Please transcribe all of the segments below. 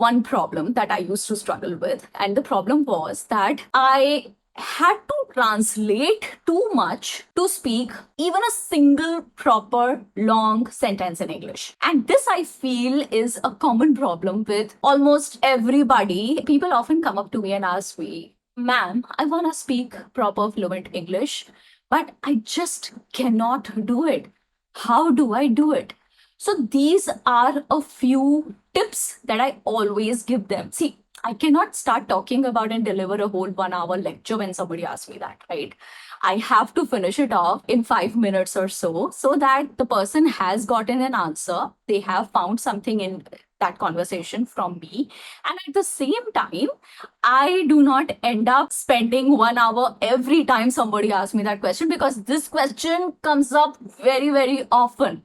one problem that I used to struggle with. And the problem was that I had to translate too much to speak even a single proper long sentence in English. And this, I feel, is a common problem with almost everybody. People often come up to me and ask me, "Ma'am, I want to speak proper fluent English, but I just cannot do it. How do I do it?" So these are a few tips that I always give them. See, I cannot start talking about and deliver a whole 1 hour lecture when somebody asks me that, right? I have to finish it off in 5 minutes or so that the person has gotten an answer. They have found something in that conversation from me. And at the same time, I do not end up spending 1 hour every time somebody asks me that question, because this question comes up very often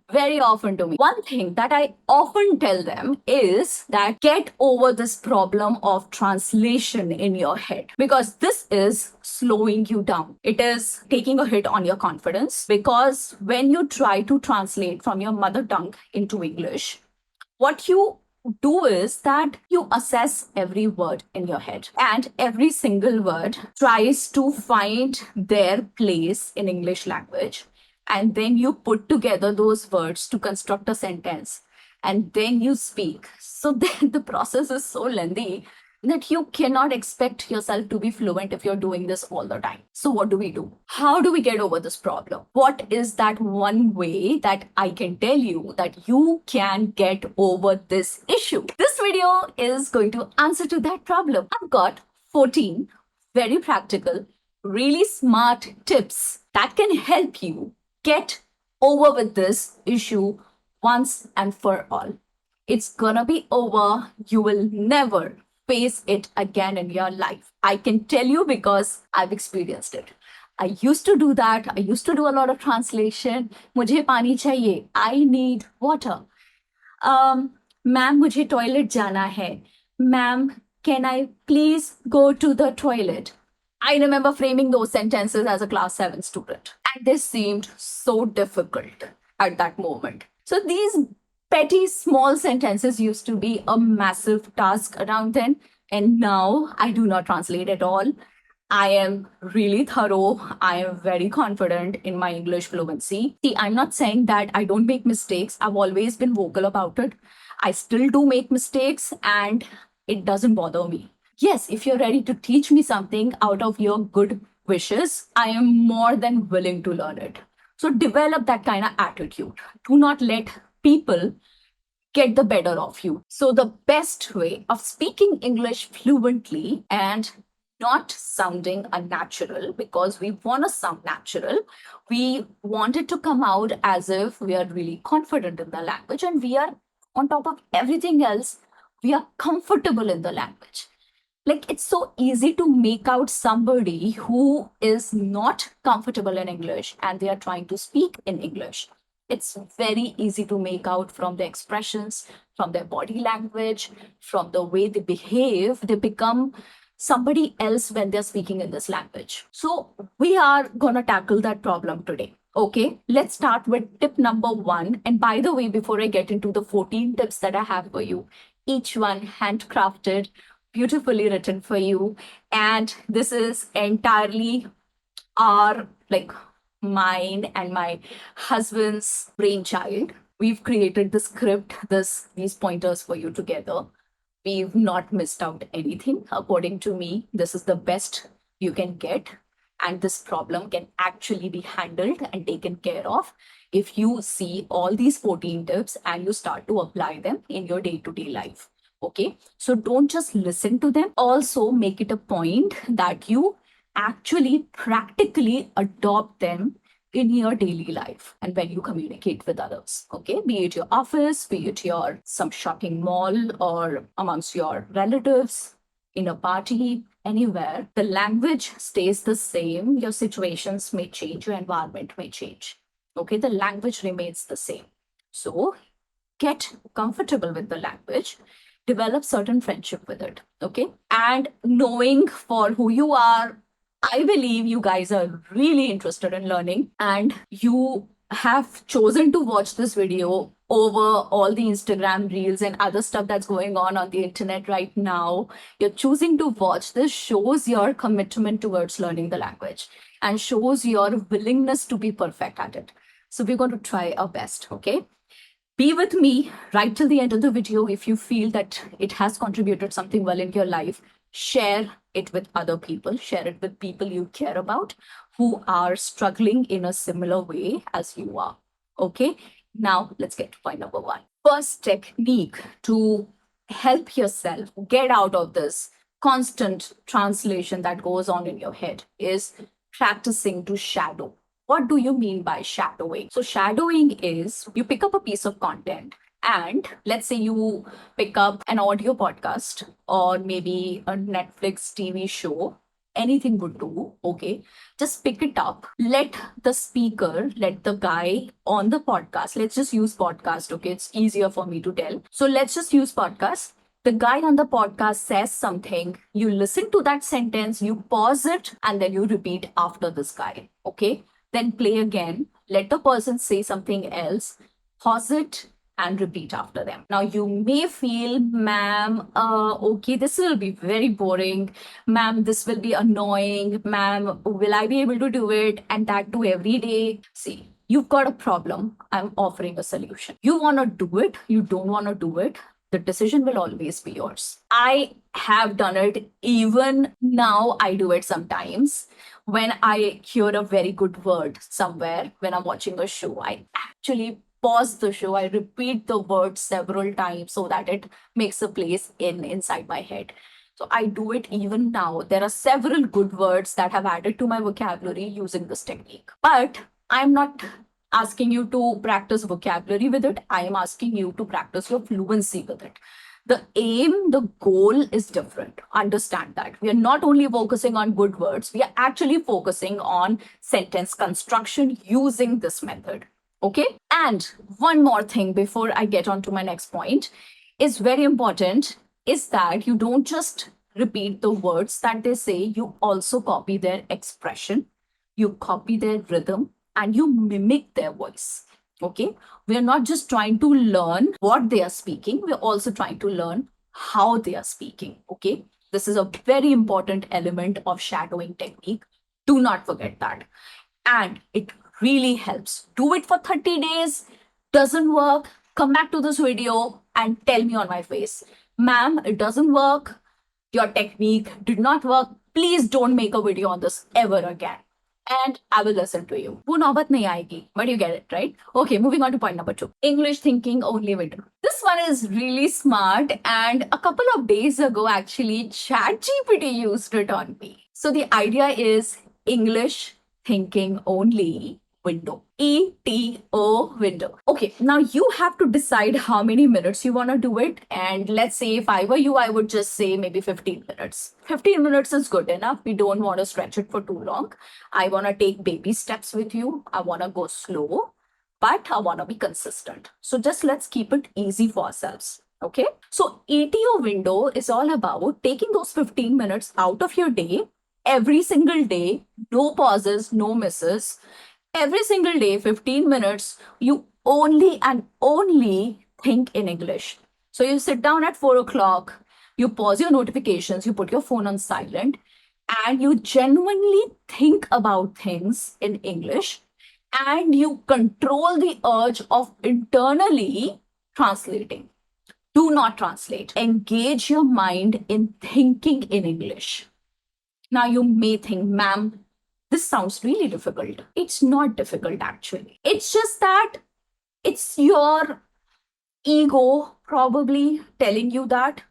to me. One thing that I often tell them is that get over this problem of translation in your head, because this is slowing you down. It is taking a hit on your confidence, because when you try to translate from your mother tongue into English, what you do is that you assess every word in your head, and every single word tries to find their place in English language, and then you put together those words to construct a sentence, and then you speak. So then the process is so lengthy that you cannot expect yourself to be fluent if you're doing this all the time. So, what do we do? How do we get over this problem? What is that one way that I can tell you that you can get over this issue? This video is going to answer to that problem. I've got 14 very practical, really smart tips that can help you get over with this issue once and for all. It's gonna be over. You will never face it again in your life. I can tell you, because I've experienced it. I used to do that. I used to do a lot of translation. मुझे पानी चाहिए. I need water. Ma'am, मुझे toilet जाना है. Ma'am, can I please go to the toilet? I remember framing those sentences as a class 7 student, and they seemed so difficult at that moment. So these petty small sentences used to be a massive task around then, and now I do not translate at all. I am really thorough. I am very confident in my English fluency. See, I'm not saying that I don't make mistakes. I've always been vocal about it. I still do make mistakes, and it doesn't bother me. Yes, if you're ready to teach me something out of your good wishes, I am more than willing to learn it. So develop that kind of attitude. Do not let people get the better of you. So the best way of speaking English fluently and not sounding unnatural, because we want to sound natural, we want it to come out as if we are really confident in the language, and we are, on top of everything else, we are comfortable in the language. Like, it's so easy to make out somebody who is not comfortable in English and they are trying to speak in English. It's very easy to make out from the expressions, from their body language, from the way they behave. They become somebody else when they're speaking in this language. So we are gonna tackle that problem today. Okay, let's start with tip number 1. And by the way, before I get into the 14 tips that I have for you, each one handcrafted, beautifully written for you. And this is entirely our, like, mine and my husband's brainchild. We've created the script, these pointers for you together. We've not missed out anything. According to me, this is the best you can get. And this problem can actually be handled and taken care of if you see all these 14 tips and you start to apply them in your day-to-day life. Okay, so don't just listen to them. Also, make it a point that you actually practically adopt them in your daily life and when you communicate with others. Okay, be it your office, be it your some shopping mall, or amongst your relatives, in a party, anywhere, the language stays the same. Your situations may change, your environment may change. Okay, the language remains the same. So get comfortable with the language, develop certain friendship with it. Okay, and knowing for who you are, I believe you guys are really interested in learning, and you have chosen to watch this video over all the Instagram reels and other stuff that's going on the internet right now. You're choosing to watch this shows your commitment towards learning the language and shows your willingness to be perfect at it. So we're going to try our best, okay? Be with me right till the end of the video. If you feel that it has contributed something well in your life, share it with other people, share it with people you care about who are struggling in a similar way as you are. Okay, now let's get to point number one. First technique to help yourself get out of this constant translation that goes on in your head is practicing to shadow. What do you mean by shadowing? So, shadowing is you pick up a piece of content, and let's say you pick up an audio podcast or maybe a Netflix TV show, anything would do, okay? Just pick it up. Let the speaker, let the guy on the podcast, let's just use podcast, okay? It's easier for me to tell. So, let's just use podcast. The guy on the podcast says something, you listen to that sentence, you pause it, and then you repeat after this guy, okay? Then play again, let the person say something else, pause it, and repeat after them. Now, you may feel, ma'am, okay, this will be very boring. Ma'am, this will be annoying. Ma'am, will I be able to do it? And that too every day. See, you've got a problem. I'm offering a solution. You want to do it. You don't want to do it. The decision will always be yours. I have done it. Even now, I do it sometimes. When I hear a very good word somewhere, when I'm watching a show, I actually pause the show. I repeat the word several times so that it makes a place inside my head. So I do it even now. There are several good words that have added to my vocabulary using this technique. But I'm not asking you to practice vocabulary with it. I am asking you to practice your fluency with it. The aim, the goal is different. Understand that. We are not only focusing on good words, we are actually focusing on sentence construction using this method. Okay? And one more thing before I get on to my next point is very important is that you don't just repeat the words that they say, you also copy their expression, you copy their rhythm, and you mimic their voice. Okay, we are not just trying to learn what they are speaking, we're also trying to learn how they are speaking. Okay, this is a very important element of shadowing technique. Do not forget that. And it really helps. Do it for 30 days. Doesn't work, come back to this video and tell me on my face, ma'am, it doesn't work. Your technique did not work. Please don't make a video on this ever again. And I will listen to you. वो नौबत नहीं आएगी, but you get it, right? Okay, moving on to point number 2. English thinking only window. This one is really smart, and a couple of days ago, actually, ChatGPT used it on me. So the idea is English thinking only window. ETO window. Okay, now you have to decide how many minutes you want to do it. And let's say if I were you, I would just say maybe 15 minutes. 15 minutes is good enough. We don't want to stretch it for too long. I want to take baby steps with you. I want to go slow, but I want to be consistent. So just let's keep it easy for ourselves. Okay. So ETO window is all about taking those 15 minutes out of your day every single day, no pauses, no misses. Every single day, 15 minutes, you only and only think in English. So you sit down at 4 o'clock, you pause your notifications, you put your phone on silent, and you genuinely think about things in English, and you control the urge of internally translating. Do not translate. Engage your mind in thinking in English. Now you may think, ma'am, this sounds really difficult. It's not difficult, actually. It's just that it's your ego probably telling you that,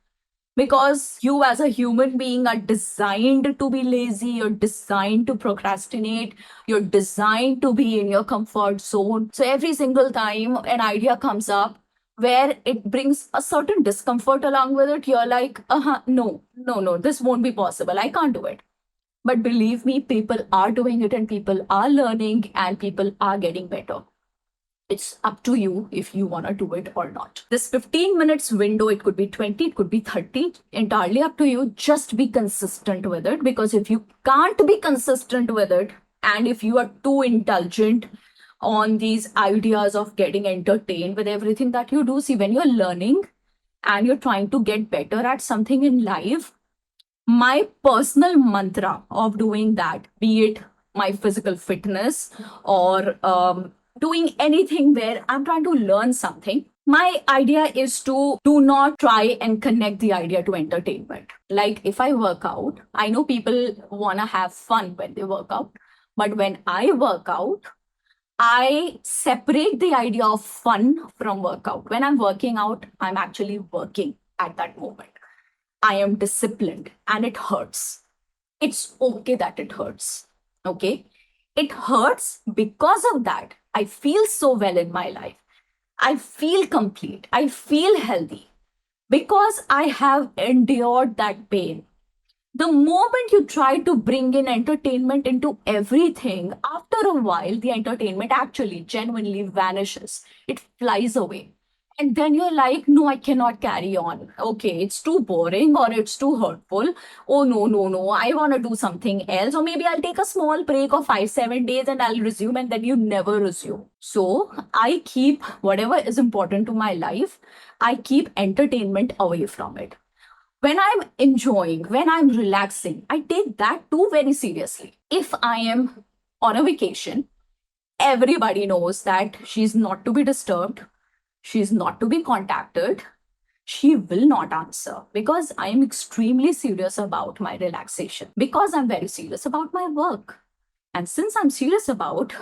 because you as a human being are designed to be lazy, you're designed to procrastinate, you're designed to be in your comfort zone. So every single time an idea comes up where it brings a certain discomfort along with it, you're like, no, this won't be possible. I can't do it. But believe me, people are doing it and people are learning and people are getting better. It's up to you if you want to do it or not. This 15 minutes window, it could be 20, it could be 30, entirely up to you. Just be consistent with it, because if you can't be consistent with it and if you are too indulgent on these ideas of getting entertained with everything that you do. See, when you're learning and you're trying to get better at something in life, my personal mantra of doing that, be it my physical fitness or doing anything where I'm trying to learn something, my idea is to do not try and connect the idea to entertainment. Like if I work out, I know people want to have fun when they work out, but when I work out, I separate the idea of fun from workout. When I'm working out, I'm actually working at that moment. I am disciplined and it hurts. It's okay that it hurts. Okay. It hurts because of that. I feel so well in my life. I feel complete. I feel healthy because I have endured that pain. The moment you try to bring in entertainment into everything, after a while, the entertainment actually genuinely vanishes. It flies away. And then you're like, no, I cannot carry on. Okay, it's too boring or it's too hurtful. Oh, no, no, no. I want to do something else. Or maybe I'll take a small break of 5, 7 days and I'll resume, and then you never resume. So I keep whatever is important to my life, I keep entertainment away from it. When I'm enjoying, when I'm relaxing, I take that too very seriously. If I am on a vacation, everybody knows that she's not to be disturbed, she's not to be contacted, she will not answer because I am extremely serious about my relaxation, because I'm very serious about my work. And since I'm serious about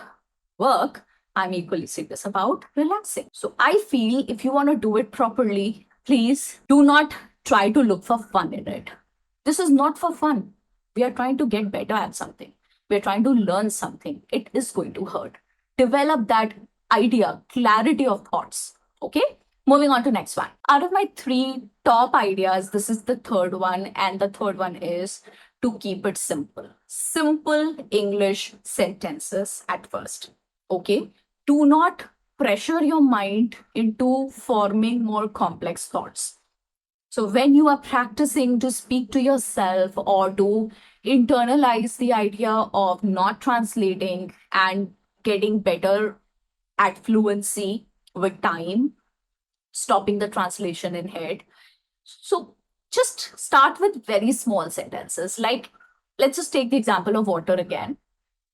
work, I'm equally serious about relaxing. So I feel if you want to do it properly, please do not try to look for fun in it. This is not for fun. We are trying to get better at something. We are trying to learn something. It is going to hurt. Develop that idea, clarity of thoughts. Okay? Moving on to next one. Out of my 3 top ideas, this is the third one. And the third one is to keep it simple. Simple English sentences at first. Okay? Do not pressure your mind into forming more complex thoughts. So when you are practicing to speak to yourself or to internalize the idea of not translating and getting better at fluency with time, stopping the translation in head. So just start with very small sentences. Like, let's just take the example of water again.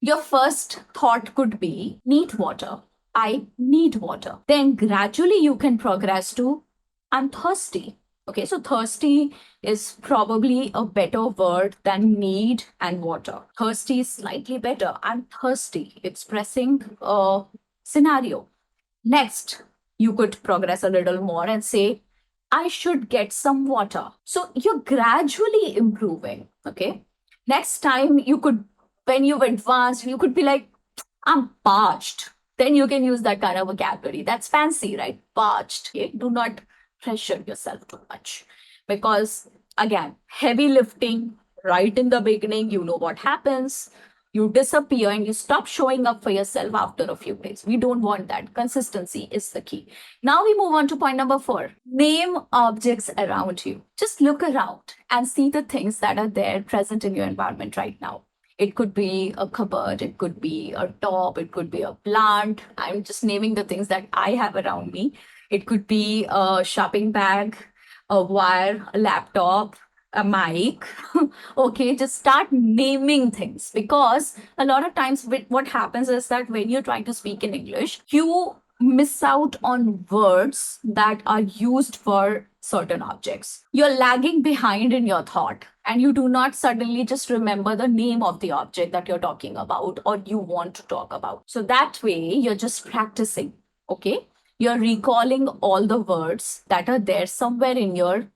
Your first thought could be, need water. I need water. Then gradually you can progress to, I'm thirsty. Okay, so thirsty is probably a better word than need and water. Thirsty is slightly better. I'm thirsty, expressing a scenario. Next, you could progress a little more and say, I should get some water. So you're gradually improving. Okay. Next time, you could, when you've advanced, you could be like, I'm parched. Then you can use that kind of vocabulary. That's fancy, right? Parched. Okay? Do not pressure yourself too much. Because again, heavy lifting right in the beginning, you know what happens. You disappear and you stop showing up for yourself after a few days. We don't want that. Consistency is the key. Now we move on to point number 4. Name objects around you. Just look around and see the things that are there present in your environment right now. It could be a cupboard, it could be a top, it could be a plant. I'm just naming the things that I have around me. It could be a shopping bag, a wire, a laptop, a mic. Okay, just start naming things, because a lot of times what happens is that when you're trying to speak in English, you miss out on words that are used for certain objects. You're lagging behind in your thought and you do not suddenly just remember the name of the object that you're talking about or you want to talk about. So that way, you're just practicing. Okay, you're recalling all the words that are there somewhere in your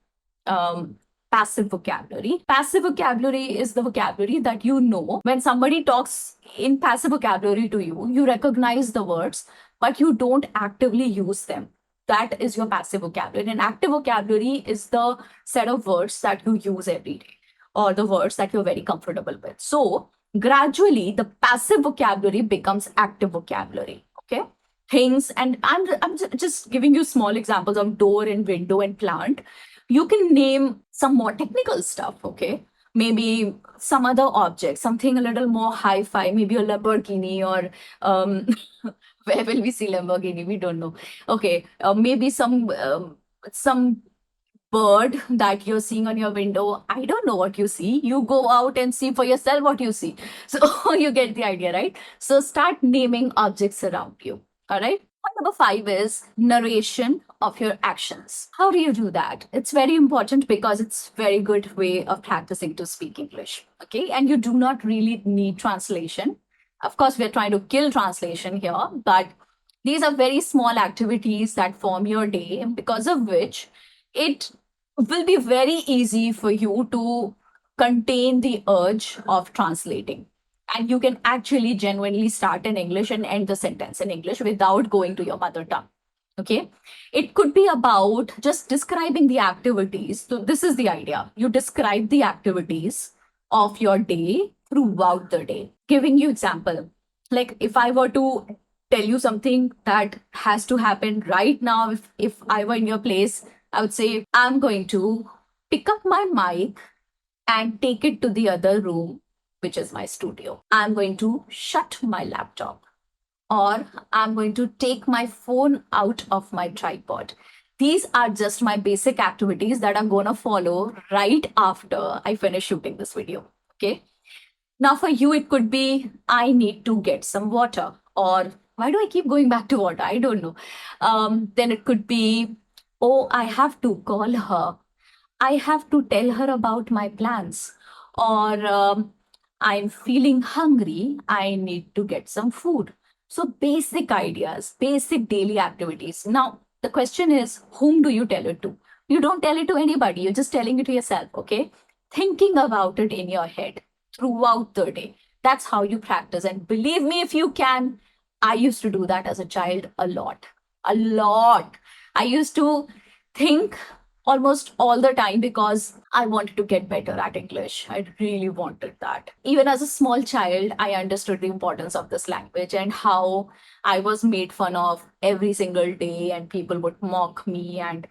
passive vocabulary. Passive vocabulary is the vocabulary that you know. When somebody talks in passive vocabulary to you, you recognize the words, but you don't actively use them. That is your passive vocabulary. And active vocabulary is the set of words that you use every day, or the words that you're very comfortable with. So gradually, the passive vocabulary becomes active vocabulary. Okay, things, and I'm just giving you small examples of door and window and plant. You can name some more technical stuff. Okay, maybe some other object, something a little more hi-fi, maybe a Lamborghini, or where will we see Lamborghini? We don't know. Okay, maybe some bird that you're seeing on your window. I don't know what you see. You go out and see for yourself what you see. So you get the idea, right? So start naming objects around you. All right. Point number 5 is narration of your actions. How do you do that? It's very important because it's very good way of practicing to speak English. Okay. And you do not really need translation. Of course, we're trying to kill translation here, but these are very small activities that form your day, because of which it will be very easy for you to contain the urge of translating. And you can actually genuinely start in English and end the sentence in English without going to your mother tongue. Okay. It could be about just describing the activities. So, this is the idea. You describe the activities of your day throughout the day. Giving you example. Like if I were to tell you something that has to happen right now, if I were in your place, I would say, I'm going to pick up my mic and take it to the other room, which is my studio. I'm going to shut my laptop, or I'm going to take my phone out of my tripod. These are just my basic activities that are going to follow right after I finish shooting this video. Okay. Now, for you, it could be, I need to get some water, or why do I keep going back to water? I don't know. Then it could be, oh, I have to call her. I have to tell her about my plans. Or I'm feeling hungry. I need to get some food. So, basic ideas, basic daily activities. Now, the question is, whom do you tell it to? You don't tell it to anybody. You're just telling it to yourself, okay? Thinking about it in your head throughout the day. That's how you practice. And believe me, if you can, I used to do that as a child a lot. A lot. I used to think almost all the time because I wanted to get better at English. I really wanted that. Even as a small child, I understood the importance of this language and how I was made fun of every single day, and people would mock me and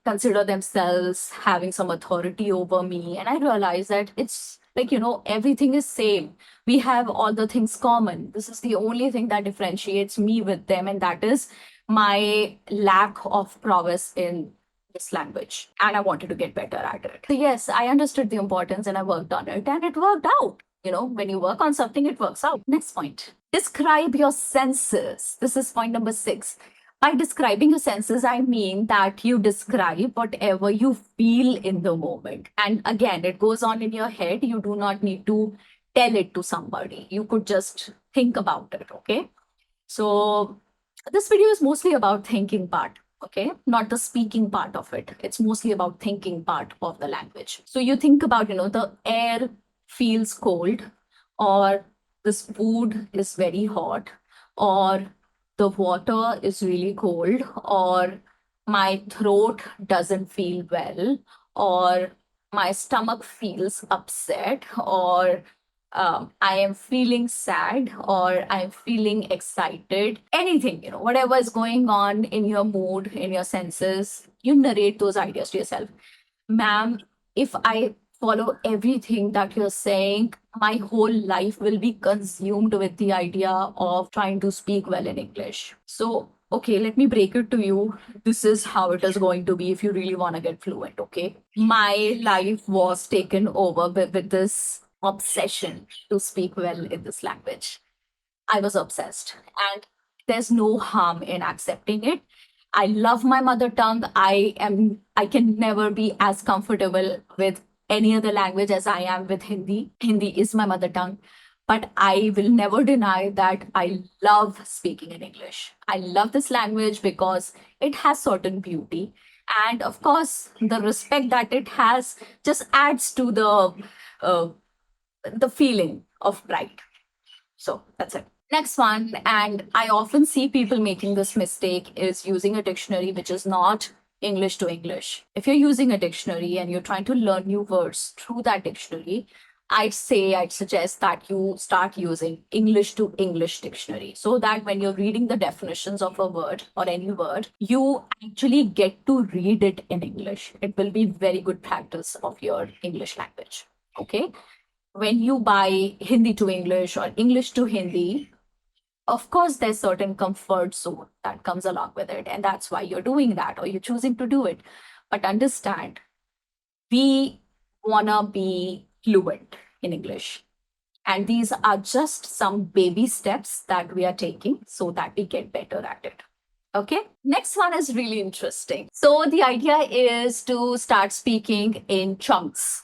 consider themselves having some authority over me. And I realized that it's like, everything is same. We have all the things common. This is the only thing that differentiates me with them, and that is my lack of prowess in this language. And I wanted to get better at it. So yes, I understood the importance and I worked on it, and it worked out. When you work on something, it works out. Next point. Describe your senses. This is point number 6. By describing your senses, I mean that you describe whatever you feel in the moment. And again, it goes on in your head. You do not need to tell it to somebody. You could just think about it, okay? So this video is mostly about thinking part, okay? Not the speaking part of it. It's mostly about thinking part of the language. So you think about, the air feels cold, or this food is very hot, or the water is really cold, or my throat doesn't feel well, or my stomach feels upset, or I am feeling sad, or I'm feeling excited. Anything, whatever is going on in your mood, in your senses, you narrate those ideas to yourself. Ma'am, if I follow everything that you're saying, my whole life will be consumed with the idea of trying to speak well in English. So, okay, let me break it to you. This is how it is going to be if you really want to get fluent, okay? My life was taken over with this obsession to speak well in this language. I was obsessed, and there's no harm in accepting it. I love my mother tongue. I can never be as comfortable with any other language as I am with Hindi. Hindi is my mother tongue. But I will never deny that I love speaking in English. I love this language because it has certain beauty. And of course, the respect that it has just adds to uh, the feeling of pride. So that's it. Next one, and I often see people making this mistake, is using a dictionary which is not English to English. If you're using a dictionary and you're trying to learn new words through that dictionary, I'd suggest that you start using English to English dictionary, so that when you're reading the definitions of a word or any word, you actually get to read it in English. It will be very good practice of your English language. Okay. When you buy Hindi to English or English to Hindi, of course, there's certain comfort zone that comes along with it. And that's why you're doing that or you're choosing to do it. But understand, we want to be fluent in English. And these are just some baby steps that we are taking so that we get better at it. Okay. Next one is really interesting. So the idea is to start speaking in chunks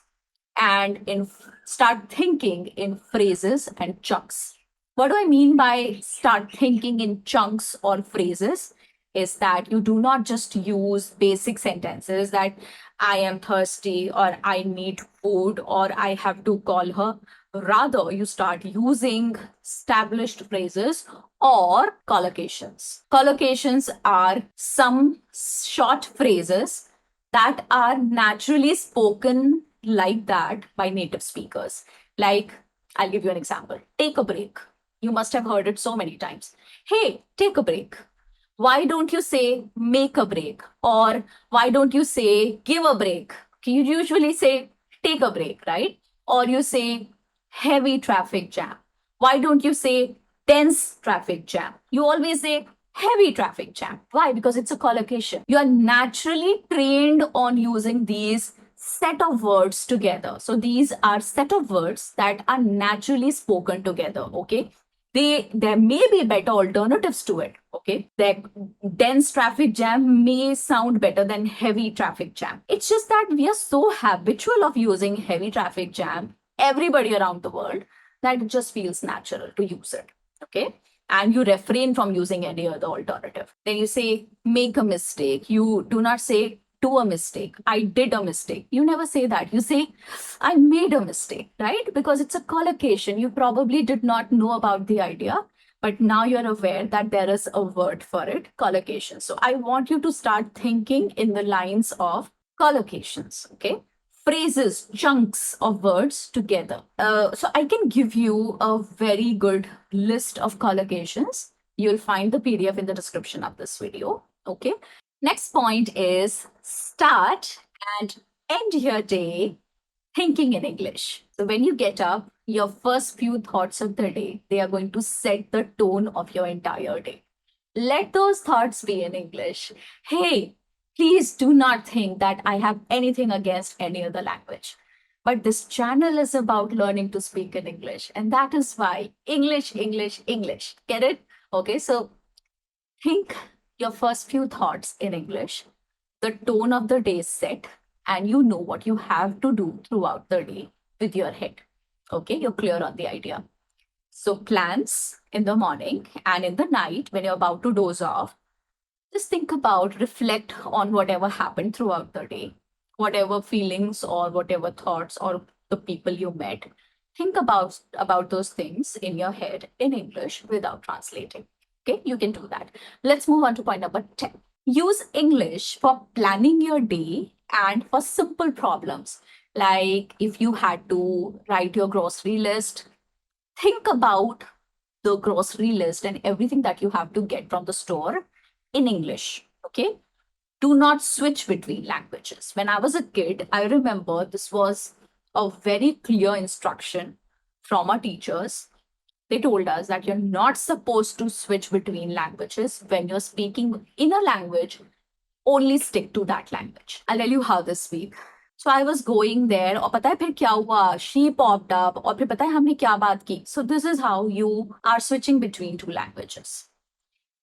and start thinking in phrases and chunks. What do I mean by start thinking in chunks or phrases? Is that you do not just use basic sentences that I am thirsty or I need food or I have to call her. Rather, you start using established phrases or collocations. Collocations are some short phrases that are naturally spoken like that by native speakers. Like, I'll give you an example. Take a break. You must have heard it so many times. Hey, take a break. Why don't you say make a break? Or why don't you say give a break? You usually say take a break, right? Or you say heavy traffic jam. Why don't you say dense traffic jam? You always say heavy traffic jam. Why? Because it's a collocation. You are naturally trained on using these set of words together. So these are set of words that are naturally spoken together. Okay. There may be better alternatives to it. Okay. The dense traffic jam may sound better than heavy traffic jam. It's just that we are so habitual of using heavy traffic jam, everybody around the world, that it just feels natural to use it. Okay. And you refrain from using any other alternative. Then you say, make a mistake. You do not say, do a mistake. I did a mistake. You never say that. You say, I made a mistake, right? Because it's a collocation. You probably did not know about the idea, but now you're aware that there is a word for it, collocation. So I want you to start thinking in the lines of collocations, okay? Phrases, chunks of words together. So I can give you a very good list of collocations. You'll find the PDF in the description of this video. Okay. Next point is start and end your day thinking in English. So when you get up, your first few thoughts of the day, they are going to set the tone of your entire day. Let those thoughts be in English. Hey, please do not think that I have anything against any other language. But this channel is about learning to speak in English. And that is why English, English, English. Get it? Okay, so think your first few thoughts in English. The tone of the day is set, and you know what you have to do throughout the day with your head. Okay, you're clear on the idea. So, plans in the morning and in the night when you're about to doze off, just think about, reflect on whatever happened throughout the day, whatever feelings or whatever thoughts or the people you met. Think about those things in your head in English without translating. Okay, you can do that. Let's move on to point number 10. Use English for planning your day and for simple problems. Like if you had to write your grocery list, think about the grocery list and everything that you have to get from the store in English. Okay. Do not switch between languages. When I was a kid, I remember this was a very clear instruction from our teachers. They told us that you're not supposed to switch between languages. When you're speaking in a language, only stick to that language. I'll tell you how this week. So I was going there और पता है फिर क्या हुआ? She popped up और फिर पता है हमने क्या बात की? So this is how you are switching between two languages.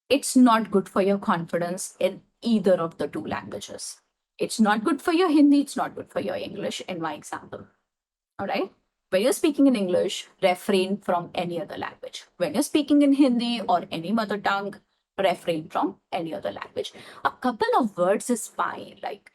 It's not good for your confidence in either of the two languages. It's not good for your Hindi, it's not good for your English, in my example. All right? When you're speaking in English, refrain from any other language. When you're speaking in Hindi or any mother tongue, refrain from any other language. A couple of words is fine, like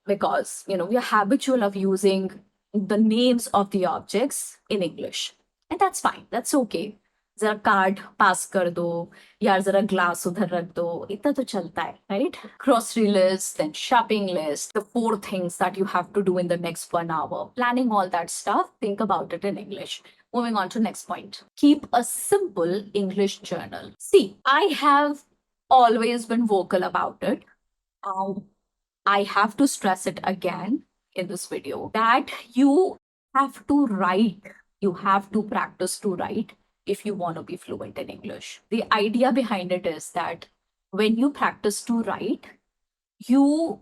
because we are habitual of using the names of the objects in English, and that's fine. That's okay. जरा card पास कर दो यार जरा glass उधर रख दो इतना तो चलता है right grocery list then shopping list the four things that you have to do in the next 1 hour planning all that stuff think about it in English. Moving on to next point, keep a simple English journal. See, I have always been vocal about it. I have to stress it again in this video that you have to write, you have to practice to write if you want to be fluent in English. The idea behind it is that when you practice to write, you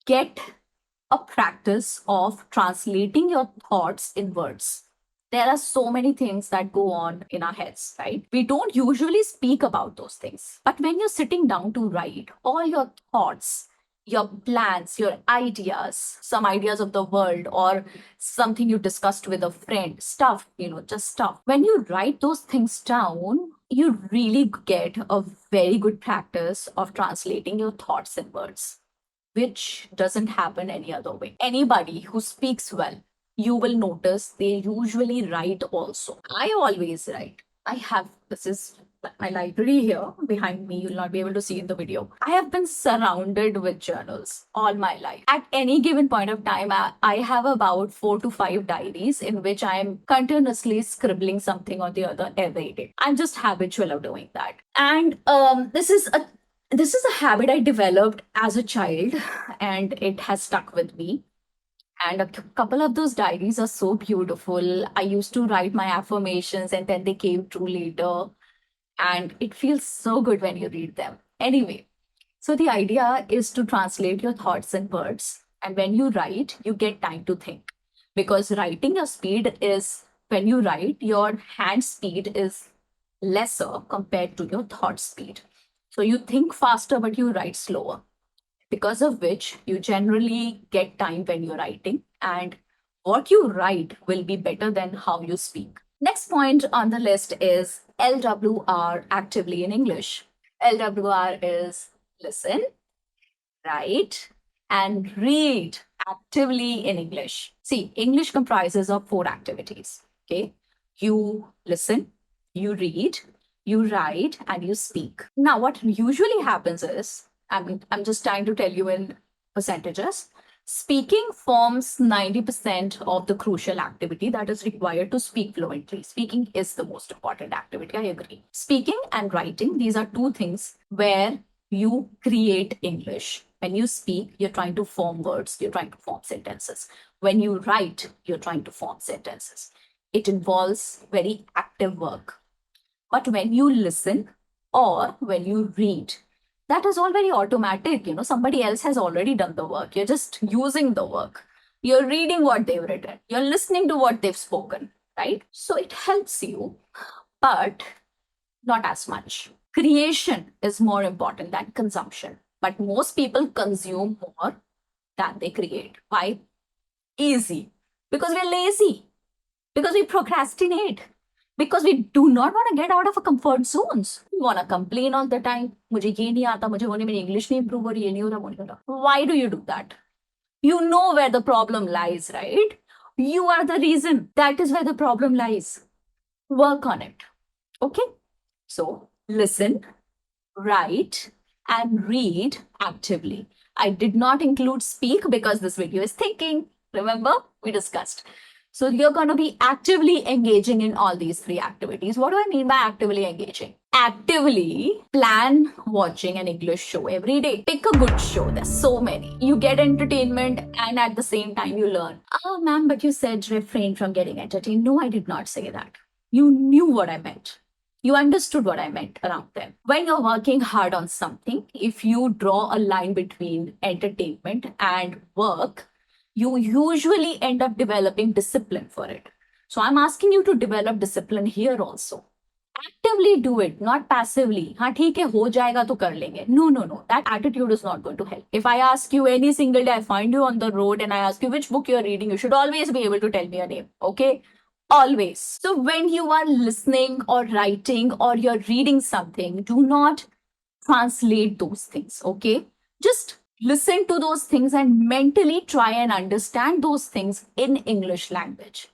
get a practice of translating your thoughts in words. There are so many things that go on in our heads, right? We don't usually speak about those things. But when you're sitting down to write, all your thoughts, your plans, your ideas, some ideas of the world, or something you discussed with a friend, stuff, just stuff. When you write those things down, you really get a very good practice of translating your thoughts in words, which doesn't happen any other way. Anybody who speaks well, you will notice they usually write also. I always write. This is my library here behind me. You'll not be able to see in the video. I have been surrounded with journals all my life. At any given point of time, I have about 4 to 5 diaries in which I am continuously scribbling something or the other every day. I'm just habitual of doing that. And this is a habit I developed as a child, and it has stuck with me. And a couple of those diaries are so beautiful. I used to write my affirmations, and then they came true later. And it feels so good when you read them. Anyway, so the idea is to translate your thoughts in words. And when you write, you get time to think. Because writing your speed is, when you write, your hand speed is lesser compared to your thought speed. So you think faster, but you write slower, because of which you generally get time when you're writing. And what you write will be better than how you speak. Next point on the list is LWR, actively in English. LWR is listen, write, and read actively in English. See, English comprises of 4 activities. Okay. You listen, you read, you write, and you speak. Now, what usually happens is, I'm just trying to tell you in percentages. Speaking forms 90% of the crucial activity that is required to speak fluently. Speaking is the most important activity, I agree. Speaking and writing, these are 2 things where you create English. When you speak, you're trying to form words, you're trying to form sentences. When you write, you're trying to form sentences. It involves very active work. But when you listen or when you read, that is all very automatic. Somebody else has already done the work. You're just using the work. You're reading what they've written. You're listening to what they've spoken, right? So it helps you, but not as much. Creation is more important than consumption. But most people consume more than they create. Why? Easy. Because we're lazy. Because we procrastinate. Because we do not want to get out of our comfort zones. We want to complain all the time. मुझे ये नहीं आता, मुझे वो नहीं, मेरी English नहीं improve हो रही, ये नहीं हो रहा, वो नहीं हो रहा. Why do you do that? You know where the problem lies, right? You are the reason. That is where the problem lies. Work on it. Okay? So listen, write, and read actively. I did not include speak because this video is thinking. Remember, we discussed. So you're going to be actively engaging in all these 3 activities. What do I mean by actively engaging? Actively plan watching an English show every day. Pick a good show. There's so many. You get entertainment and at the same time you learn. Oh, ma'am, but you said refrain from getting entertained. No, I did not say that. You knew what I meant. You understood what I meant around them. When you're working hard on something, if you draw a line between entertainment and work, you usually end up developing discipline for it. So I'm asking you to develop discipline here also. Actively do it, not passively. हाँ ठीक है, हो जाएगा तो कर लेंगे. No. That attitude is not going to help. If I ask you any single day, I find you on the road and I ask you which book you're reading, you should always be able to tell me a name. Okay? Always. So when you are listening or writing or you're reading something, do not translate those things. Okay? Just listen to those things and mentally try and understand those things in English language.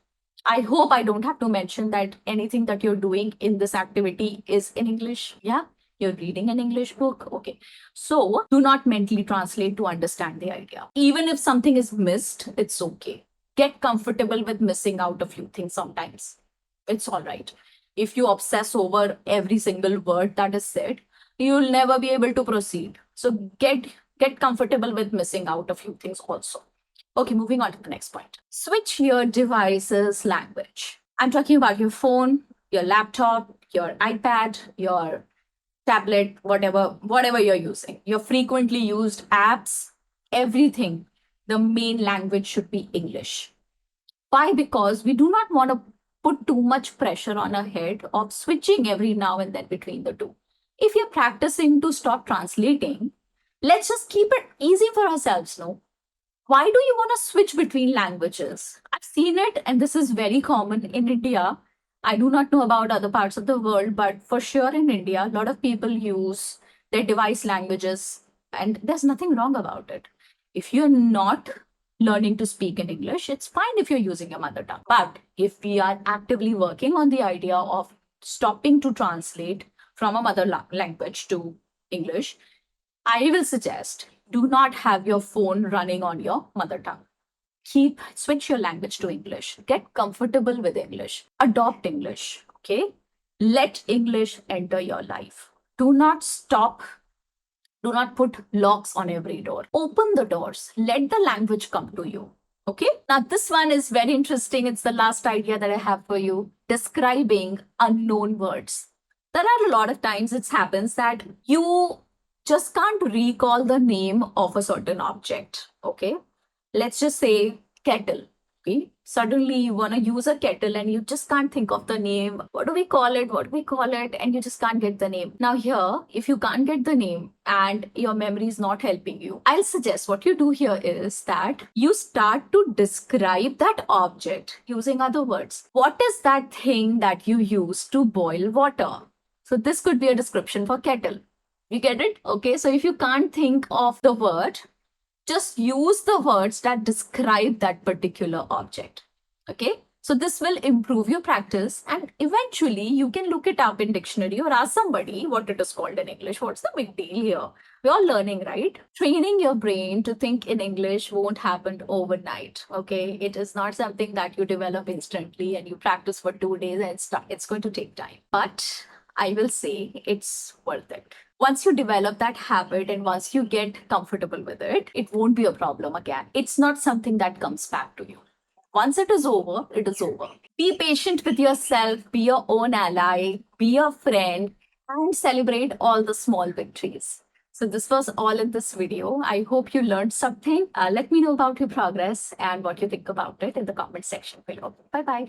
I hope I don't have to mention that anything that you're doing in this activity is in English. Yeah, you're reading an English book. Okay. So do not mentally translate to understand the idea. Even if something is missed, it's okay. Get comfortable with missing out a few things sometimes. It's all right. If you obsess over every single word that is said, you'll never be able to proceed. So get comfortable with missing out a few things also. Okay, moving on to the next point. Switch your device's language. I'm talking about your phone, your laptop, your iPad, your tablet, whatever you're using. Your frequently used apps, everything. The main language should be English. Why? Because we do not want to put too much pressure on our head of switching every now and then between the two. If you're practicing to stop translating, let's just keep it easy for ourselves, no? Why do you want to switch between languages? I've seen it, and this is very common in India. I do not know about other parts of the world, but for sure in India, a lot of people use their device languages, and there's nothing wrong about it. If you're not learning to speak in English, it's fine if you're using your mother tongue. But if we are actively working on the idea of stopping to translate from a language to English, I will suggest do not have your phone running on your mother tongue. Switch your language to English. Get comfortable with English. Adopt English. Okay. Let English enter your life. Do not stop. Do not put locks on every door. Open the doors. Let the language come to you. Okay. Now, this one is very interesting. It's the last idea that I have for you, describing unknown words. There are a lot of times it happens that you just can't recall the name of a certain object. Okay. Let's just say kettle. Okay. Suddenly you want to use a kettle and you just can't think of the name. What do we call it? What do we call it? And you just can't get the name. Now, here, if you can't get the name and your memory is not helping you, I'll suggest what you do here is that you start to describe that object using other words. What is that thing that you use to boil water? So, this could be a description for kettle. You get it? Okay. So, if you can't think of the word, just use the words that describe that particular object. Okay. So this will improve your practice, and eventually you can look it up in dictionary or ask somebody what it is called in English. What's the big deal here? We're all learning, right? Training your brain to think in English won't happen overnight. Okay. It is not something that you develop instantly and you practice for 2 days and it's going to take time. But I will say it's worth it. Once you develop that habit and once you get comfortable with it, it won't be a problem again. It's not something that comes back to you. Once it is over, it is over. Be patient with yourself, be your own ally, be your friend, and celebrate all the small victories. So, this was all in this video. I hope you learned something. Let me know about your progress and what you think about it in the comment section below. Bye bye.